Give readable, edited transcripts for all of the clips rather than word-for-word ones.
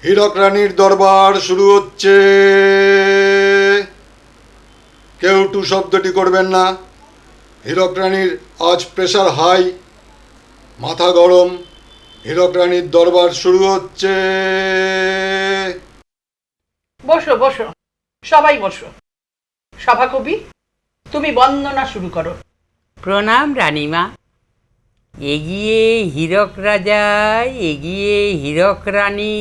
হীরক রানীর দরবার শুরু হচ্ছে। কেউ টু শব্দটি করবেন না। হীরক রানীর আজ প্রেশার হাই, মাথা গরম। হীরক রানীর দরবার শুরু হচ্ছে। বসো বসো, সবাই বসো। সভাকবি, তুমি বন্দনা শুরু করো। প্রণাম রানীমা। এগিয়ে হীরক রাজা, এগিয়ে হীরক রানী,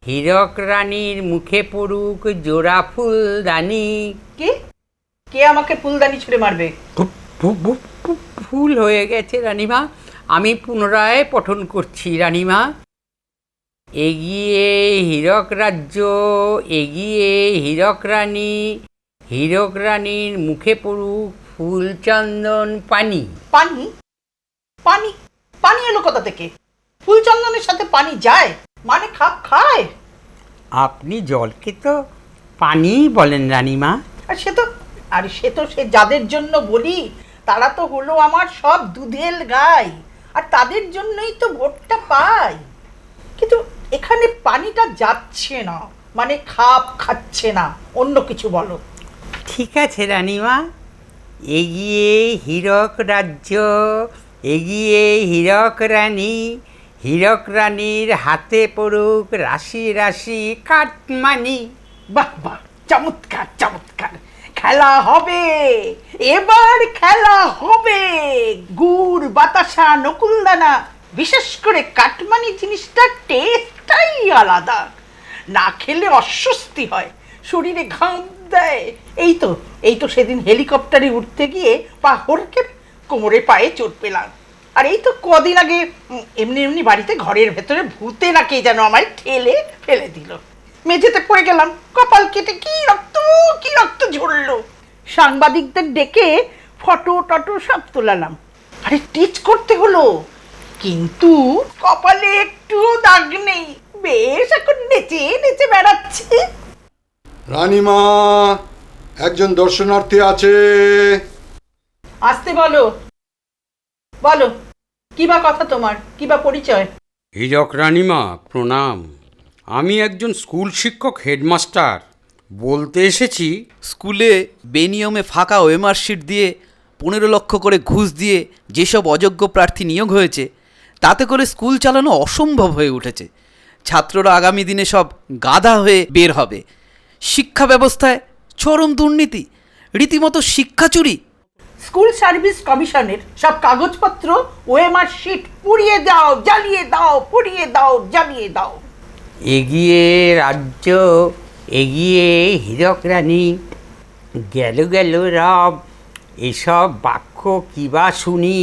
হীরক রানীর মুখে পড়ুক জোড়া ফুলদানি। কে কে আমাকে ফুলদানি ছুঁড়ে মারবে? ভুল হয়ে গেছে রানীমা, আমি পুনরায় পঠন করছি রানীমা। এগিয়ে হীরক রাজ্য, এগিয়ে হীরক রানী, হীরক রানীর মুখে পড়ুক ফুল চন্দন পানি। পানি? পানি? পানি এলো কোথা থেকে? ফুল চন্দনের সাথে পানি যায়? মানে খাপ খায়? আপনি জলকে তো পানি বলেন রানীমা। আর সে তো সে যাদের জন্য বলি তারা তো হলো আমার সব দুধেল গাই, আর তাদের জন্যই তো ভোটটা পাই। কিন্তু এখানে পানিটা যাচ্ছে না, মানে খাপ খাচ্ছে না, অন্য কিছু বলো। ঠিক আছে রানীমা। এগিয়ে হীরক রাজ্য, এগিয়ে হীরক রানী, হীরক রানীর হাতে পড়ুক রাশি রাশি কাটমানি। বাহ বাহ, চমৎকার চমৎকার। খেলা হবে, এবার খেলা হবে। গুড়, বাতাসা, নকুলদানা, বিশেষ করে কাটমানি জিনিসটার টেস্টটাই আলাদা। না খেলে অস্বস্তি হয়, শরীরে ঘাম দেয়। এই তো সেদিন হেলিকপ্টারে উঠতে গিয়ে পা হড়কে কোমরে পায়ে চোট পেলাম। আর এই তো কদিন আগে এমনি এমনি বাড়িতে ঘরের ভেতরে ভূতে না কে যেন আমায় ঠেলে ফেলে দিল। মেঝেতে পড়ে গেলাম, কপাল কেটে কি রক্ত ঝরলো। সাংবাদিকদের ডেকে ফটো টটো সব তোলালাম। আরে টিচ করতে হলো, কিন্তু কপালে একটুও দাগ নেই। বেশ এখন নেচে নেচে বেড়াচ্ছে। রানীমা, একজন দর্শনার্থী আছে। আসতে বলো। বলো, কিবা কথা তোমার, কিবা পরিচয়? হীরক রানীমা প্রণাম। আমি একজন স্কুল শিক্ষক হেডমাস্টার। বলতে এসেছি, স্কুলে বেনিয়মে ফাঁকা ওএমআর শিট দিয়ে 15 লক্ষ করে ঘুষ দিয়ে যেসব অযোগ্য প্রার্থী নিয়োগ হয়েছে, তাতে করে স্কুল চালানো অসম্ভব হয়ে উঠেছে। ছাত্ররা আগামী দিনে সব গাধা হয়ে বের হবে। শিক্ষা ব্যবস্থায় চরম দুর্নীতি, রীতিমতো শিক্ষা চুরি। স্কুল সার্ভিস কমিশনের সব কাগজপত্র, ওএমআর শিট পুড়িয়ে দাও, জ্বালিয়ে দাও, পুড়িয়ে দাও, জ্বালিয়ে দাও। এগিয়ে রাজ্য, এগিয়ে হীরক রানী, গেল গেল রব, এসব বাক্য কিবা শুনি।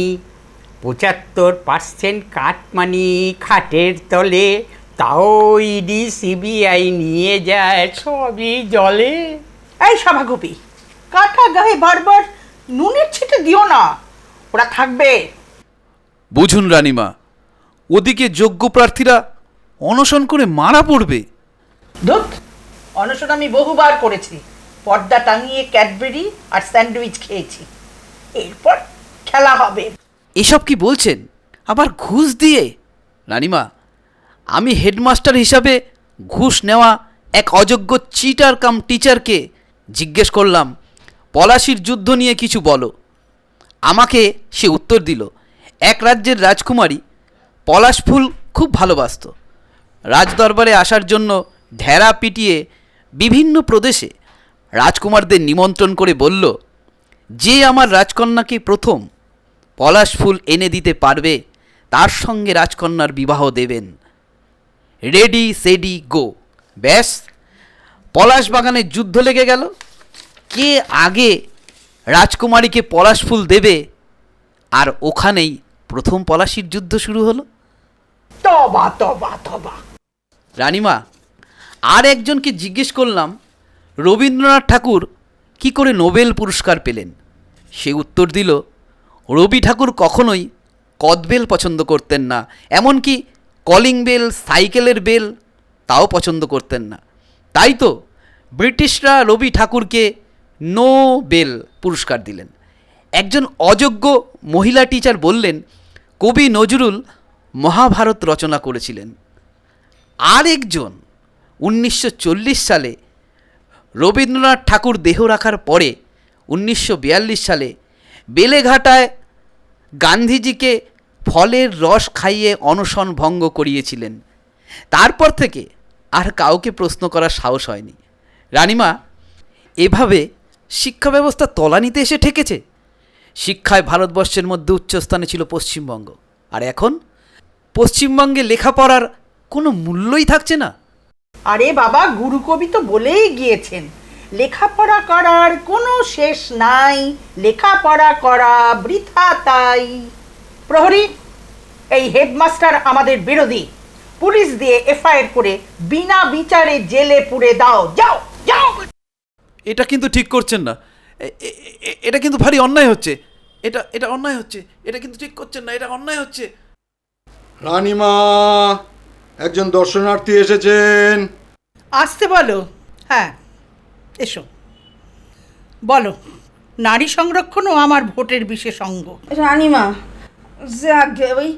75% কাটমানি খাটের তলে, তাও ইডি সিবিআই নিয়ে যায় সবই জলে। এই সভাকবি, কাটা গায়ে বারবার নুনের ছিটে দিও না, ওরা থাকবে। বুঝুন রানীমা, ওদিকে যোগ্য প্রার্থীরা অনশন করে মারা পড়বে। ধুত, অনশন আমি বহুবার করেছি। পর্দা টাঙিয়ে ক্যাডবেরি আর স্যান্ডউইচ খেয়েছি। এরপর খেলা হবে। এসব কি বলছেন, আবার ঘুষ দিয়ে? রানীমা, আমি হেডমাস্টার হিসাবে ঘুষ নেওয়া এক অযোগ্য চিটার কাম টিচারকে জিজ্ঞেস করলাম, পলাশির যুদ্ধ নিয়ে কিছু বলো। আমাকে সে উত্তর দিল, এক রাজ্যের রাজকুমারী পলাশ ফুল খুব ভালোবাসত। রাজদরবারে আসার জন্য ঢেরা পিটিয়ে বিভিন্ন প্রদেশে রাজকুমারদের নিমন্ত্রণ করে বলল, যে আমার রাজকন্যাকে প্রথম পলাশ ফুল এনে দিতে পারবে তার সঙ্গে রাজকন্যার বিবাহ দেবেন। রেডি সেডি গো। ব্যাস, পলাশ বাগানে যুদ্ধ লেগে গেল। কে আগে রাজকুমারীকে পলাশ ফুল দেবে, আর ওখানেই প্রথম পলাশির যুদ্ধ শুরু হলো। তবা তবা তবা। রানীমা, আর একজনকে জিজ্ঞেস করলাম, রবীন্দ্রনাথ ঠাকুর কি করে নোবেল পুরস্কার পেলেন? সে উত্তর দিল, রবি ঠাকুর কখনোই কদবেল পছন্দ করতেন না, এমনকি কলিং বেল, সাইকেলের বেল তাও পছন্দ করতেন না। তাই তো ব্রিটিশরা রবি ঠাকুরকে নোবেল পুরস্কার দিলেন। একজন অযোগ্য মহিলা টিচার বললেন, কবি নজরুল মহাভারত রচনা করেছিলেন। আর একজন 1940 সালে রবীন্দ্রনাথ ঠাকুর দেহ রাখার পরে 1942 সালে বেলেঘাটায় গান্ধীজিকে ফলের রস খাইয়ে অনশন ভঙ্গ করিয়েছিলেন। তারপর থেকে আর কাউকে প্রশ্ন করার সাহস হয়নি। রানিমা, এভাবে শিক্ষা ব্যবস্থা তলানিতে এসে ঠেকেছে। শিক্ষায় ভারতবর্ষের মধ্যে উচ্চস্থানে ছিল পশ্চিমবঙ্গ, আর এখন পশ্চিমবঙ্গে লেখাপড়ার কোনো মূল্যই থাকছে না। আরে বাবা, গুরুকবি তো বলেই গিয়েছেন, লেখাপড়া করার কোনো শেষ নাই, লেখাপড়া করা বৃথা তাই। প্রহরী, এই হেডমাস্টার আমাদের বিরোধী, পুলিশ দিয়ে এফআইআর করে বিনা বিচারে জেলে পুরে দাও, যাও যাও। এটা কিন্তু ঠিক করছেন না, এটা কিন্তু ভারী অন্যায় হচ্ছে, এটা অন্যায় হচ্ছে, এটা কিন্তু ঠিক করছেন না, এটা অন্যায় হচ্ছে। রানীমা, একজন দর্শনার্থী এসেছেন। আসতে বলো। হ্যাঁ, এসো, বলো। নারী সংরক্ষণও আমার ভোটের বিশেষ অঙ্গ। রানীমা, যাকে ওই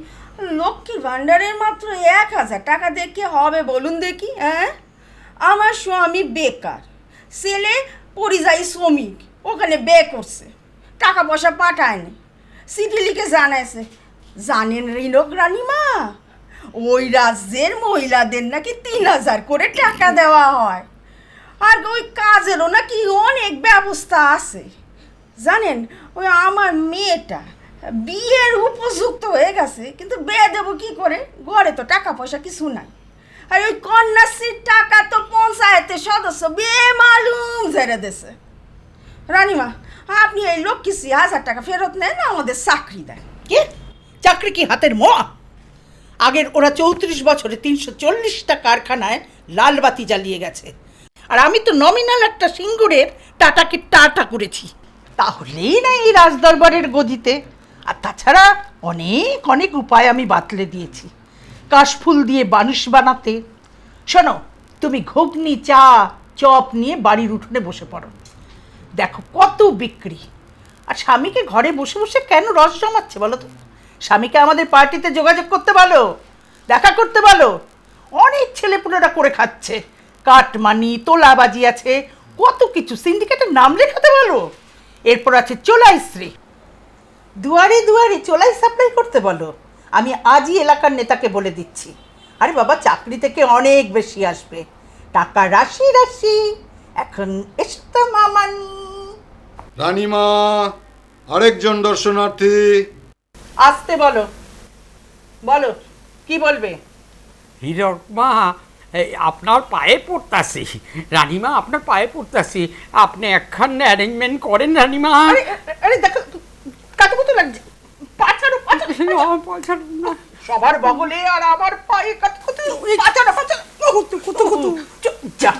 লক্ষ্মীর ভাণ্ডারের মাত্র 1,000 টাকা দিয়ে কি হবে বলুন দেখি? হ্যাঁ, আমার স্বামী বেকার, ছেলে পরিযায়ী শ্রমিক, ওখানে বে করছে, টাকা পয়সা পাঠায়নি, চিঠি লিখে জানাইছে। জানেন রিনক রানীমা, ওই রাজ্যের মহিলাদের নাকি 3,000 করে টাকা দেওয়া হয়, আর ওই কাজেরও নাকি অনেক ব্যবস্থা আছে। জানেন, ওই আমার মেয়েটা বিয়ের উপযুক্ত হয়ে গেছে, কিন্তু বিয়ে দেবো কী করে? ঘরে তো টাকা পয়সা কিছু নাই। আর ওই কন্যাশ্রীর টাকা তো পঞ্চায়েতের সদস্য বেমালুম ঝেড়ে দিছে। রানীমা, আপনি এই লক্ষ্মীশ্রী 1,000 টাকা ফেরত নেন, আমাদের চাকরি দেন। কে? চাকরি কি হাতের মোয়া? আগের ওরা 34 বছরে 340টা কারখানায় লাল বাতি জ্বালিয়ে গেছে, আর আমি তো নমিনাল একটা সিঙ্গুরের টাটাকে টাটা করেছি। তাহলেই না এই রাজদরবারের গদিতে। আর তাছাড়া অনেক অনেক উপায় আমি বাতলে দিয়েছি, কাশফুল দিয়ে বানুষ বানাতে। শোনো, তুমি ঘুগনি, চা, চপ নিয়ে বাড়ির উঠোনে বসে পড়ো, দেখো কত বিক্রি। আর স্বামীকে ঘরে বসে বসে কেন রস জমাচ্ছে বলো তো? স্বামীকে আমাদের পার্টিতে যোগাযোগ করতে বলো, দেখা করতে বলো। অনেক ছেলেপুলেরা করে খাচ্ছে, কাটমানি, তোলাবাজি আছে, কত কিছু। সিন্ডিকেটের নাম লেখাতে বলো। এরপর আছে চোলাইশ্রী, দুয়ারে দুয়ারে চোলাই সাপ্লাই করতে বলো। আমি আজই এলাকার নেতাকে বলে দিচ্ছি। আরে বাবা, চাকরি থেকে অনেক বেশি আসবে, টাকা রাশি রাশি। এখন এসো তো মামানি। রানীমা, আরেকজন দর্শনার্থী। আসতে বলো, বলো কি বলবে? হীরক মা, আপনার পায়ে পড়তাছি রানিমা, আপনার পায়ে পড়তাছি, আপনি একখান অ্যারেঞ্জমেন্ট করেন রানিমা। আরে আরে দেখো, কাতুকুতু লাগছে, পাছাড়ো পাছাড়ো। সবার বগলে আর আমার পায়ে কাতুকুতু, পাছাড়ো পাছাড়ো। যা,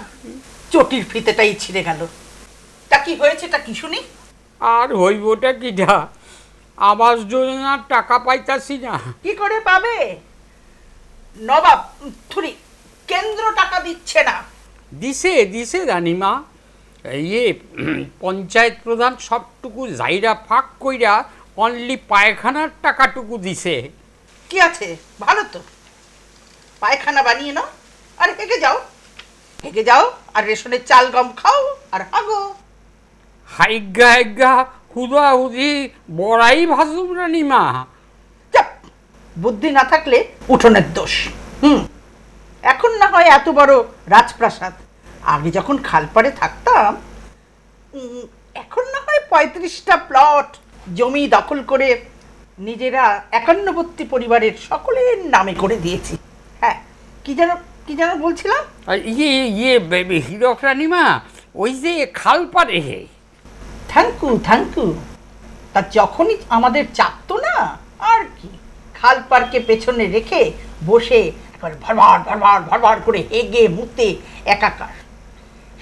চটির ফিতেটাই ছিঁড়ে গেল। তা কি হয়েছে, তা কি শুনি? আর হইবটা কিটা, আবাস যোজনার টাকা পাইতাছি না। কি করে পাবে? নবাব থুরি, কেন্দ্র টাকা দিচ্ছে না। দিছে রানিমা, ইয়ে পঞ্চায়েত প্রধান সবটুকু জাইরা ফাঁক কইরা অনলি পায়খানার টাকাটুকু দিছে। কি আছে, ভালো তো, পায়খানা বানিয়ে নাও আর হেগে যাও, আর রেশনের চাল গম খাও আর হাগো। হাইগা হুদি বড়াই ভাজুম রানিমা। চাপ, বুদ্ধি না থাকলে উঠোনের দোষ। এখন না হয় এত বড় রাজপ্রাসাদ, আগে যখন খালপাড়ে থাকতাম, এখন না হয় 35টা প্লট জমি দখল করে নিজেরা 51 পরিবারের সকলের নামে করে দিয়েছি। হ্যাঁ, কি যেন বলছিলাম? ইয়ে হীরক রানিমা, ওই যে খালপাড়ে। Thank you. তা যখনই আমাদের চাপতো না, আর কি, খালপাড়কে পেছনে রেখে বসে একবারে ভরভর করে হেগে মুতে একাকার।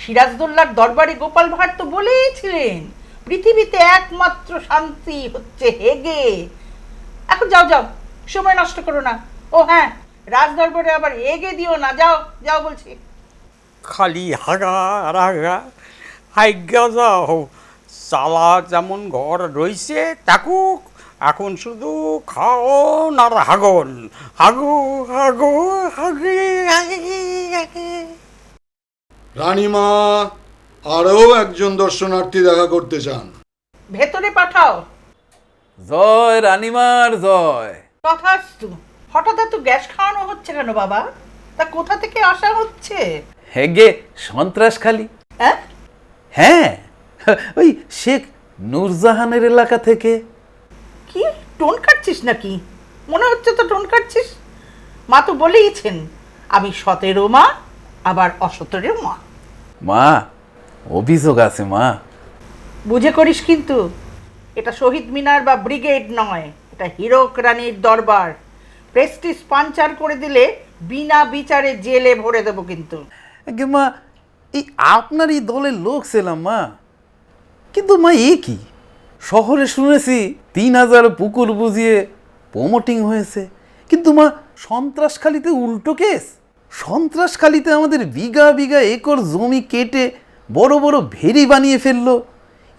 সিরাজদৌল্লার দরবারে গোপাল ভাঁড় তো বলেছিলেন, পৃথিবীতে একমাত্র শান্তি হচ্ছে হেগে। এখন যাও, সময় নষ্ট করো না। ও হ্যাঁ, রাজদরবারে আবার হেগে দিও না। যাও বলছি। খালি হাগা হাইগা যাও, চালা যেমন ঘর রইছে থাকুক, এখন শুধু খাওন আর হাগন, হাগো হাগে। রানীমা আরও একজন দর্শনার্থী দেখা করতে চান। ভেতরে পাঠাও। জয় রানীমার জয়। তথাস্তু। হঠাৎ এত গ্যাস খাওয়ানো হচ্ছে কেন বাবা? তা কোথা থেকে আসা হচ্ছে? হেগে সন্ত্রাসখালী। হ্যাঁ? হ্যাঁ, ওই শেখ নূরজাহানের এলাকা থেকে। কি টোন কাটছিস নাকি? মনে হচ্ছে তো টোন কাটছিস। মা তো বলেইছেন আমি সতেরো মা আবার অসতেরো মা। মা, অভিযোগ আছে মা। বুঝে করিস কিন্তু, এটা শহীদ মিনার বা ব্রিগেড নয়, এটা হীরক রানীর দরবার। প্রেস্টিজ পাঞ্চার করে দিলে বিনা বিচারে জেলে ভরে দেবো কিন্তু। আগে মা, এই আপনারই দলের লোক ছিলাম মা, কিন্তু মা এ কি, শহরে শুনেছি 3000 পুকুর বুঝিয়ে প্রমোটিং হয়েছে, কিন্তু মা সন্ত্রাসখালিতে উল্টো কেস। সন্ত্রাসখালিতে আমাদের বিঘা বিঘা একর জমি কেটে বড় বড় ভেরি বানিয়ে ফেললো।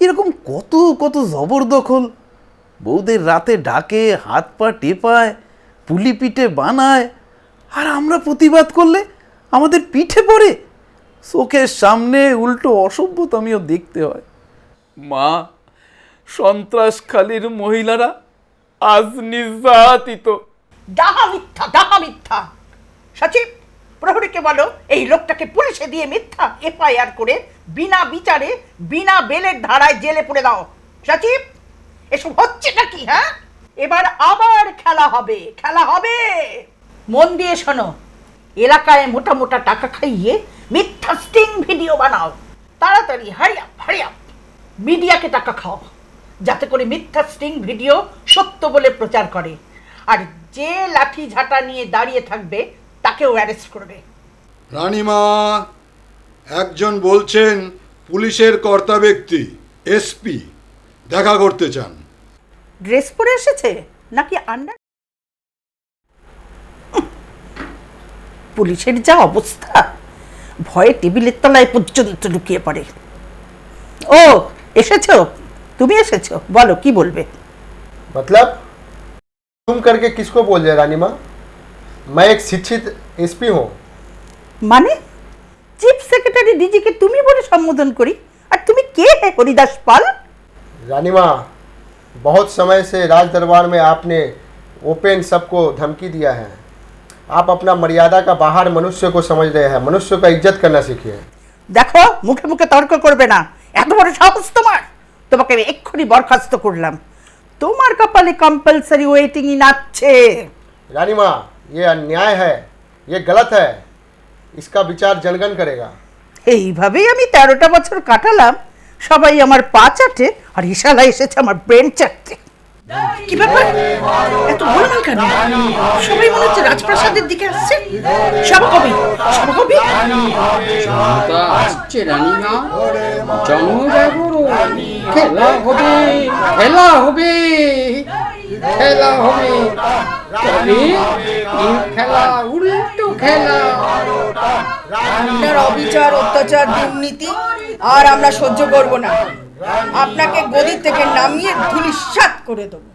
এরকম কত কত জবরদখল, বউদের রাতে ডাকে, হাত পা টেপায়, পুলি পিঠে বানায়, আর আমরা প্রতিবাদ করলে আমাদের পিঠে পড়ে। চোখের সামনে উল্টো অসভ্যতামিও দেখতে হয়। মা, সন্ত্রাসখালীর মহিলারা আজ নির্যাতিত। ডাহা মিথ্যা, ডাহা মিথ্যা। সচিব, প্রহরীকে বলো এই লোকটাকে পুলিশে দিয়ে মিথ্যা এফআইআর করে বিনা বিচারে বিনা বেলের ধারায় জেলে পুরে দাও। সচিব, এসব হচ্ছে নাকি? হ্যাঁ, এবার আবার খেলা হবে, খেলা হবে। মন দিয়ে শোনো, এলাকায় মোটা মোটা টাকা খাইয়ে মিথ্যা স্টিং ভিডিও বানাও। তাড়াতাড়ি হারিয়াপ হারিয়াপ মিডিয়াকে টাকা খাও, যাতে করে মিথ্যা স্টিং ভিডিও সত্য বলে প্রচার করে। আর যে লাঠি ঝাঁটা নিয়ে দাঁড়িয়ে থাকবে তাকেও অ্যারেস্ট করবে। রানীমা, একজন বলছেন পুলিশের কর্তা ব্যক্তি এসপি দেখা করতে চান। ড্রেস পরে এসেছে নাকি আন্ডার? পুলিশের যা অবস্থা, ভয়ে টেবিলের তলায় পর্যন্ত লুকিয়ে পড়ে। ও এসেছো, তুমি এসেছো, বলো কি বলবে। मतलब तुम करके किसको बोल रहे रानी माँ? मैं एक शिक्षित एसपी हूँ। মানে চিফ সেক্রেটারি ডিজিকে তুমি বলে সম্বোধন করি, আর তুমি কে হে হরিদাস পাল? रानी माँ, बहुत समय से राज दरबार में आपने ओपन सबको धमकी दिया है। आप अपना मर्यादा का बाहर मनुष्य को समझ रहे हैं। मनुष्य का इज्जत करना सीखिए। দেখো, মুখে মুখে তর্ক করবে না। এত বড় সাহস তোমার! তোমাকে আমি এক্ষুনি বরখাস্ত করলাম। তোমার কপালে কম্পালসারি ওয়েটিংই নাচছে। रानी माँ, ये अन्याय है, ये गलत है। इसका विचार जनगण करेगा। এইভাবেই আমি 13টা বছর কাটালাম। সবাই আমার পা চাটে, আর ইশালা এসেছে আমার ব্রেন চাটতে। কি ব্যাপার, এত গোলমাল কেন? সবাই মনে হচ্ছে রাজপ্রাসাদের দিকে আসছে। সভাকবি, সভাকবি জনতা আসছে রানীমা, জনজাগরণ, খেলা হবে, খেলা হবে, খেলা হবে। তবে এই খেলা উল্টো খেলা। আপনার অবিচার, অত্যাচার, দুর্নীতি আর আমরা সহ্য করব না। আপনাকে গদি থেকে নামিয়ে ধূলিসাৎ করে দেবো।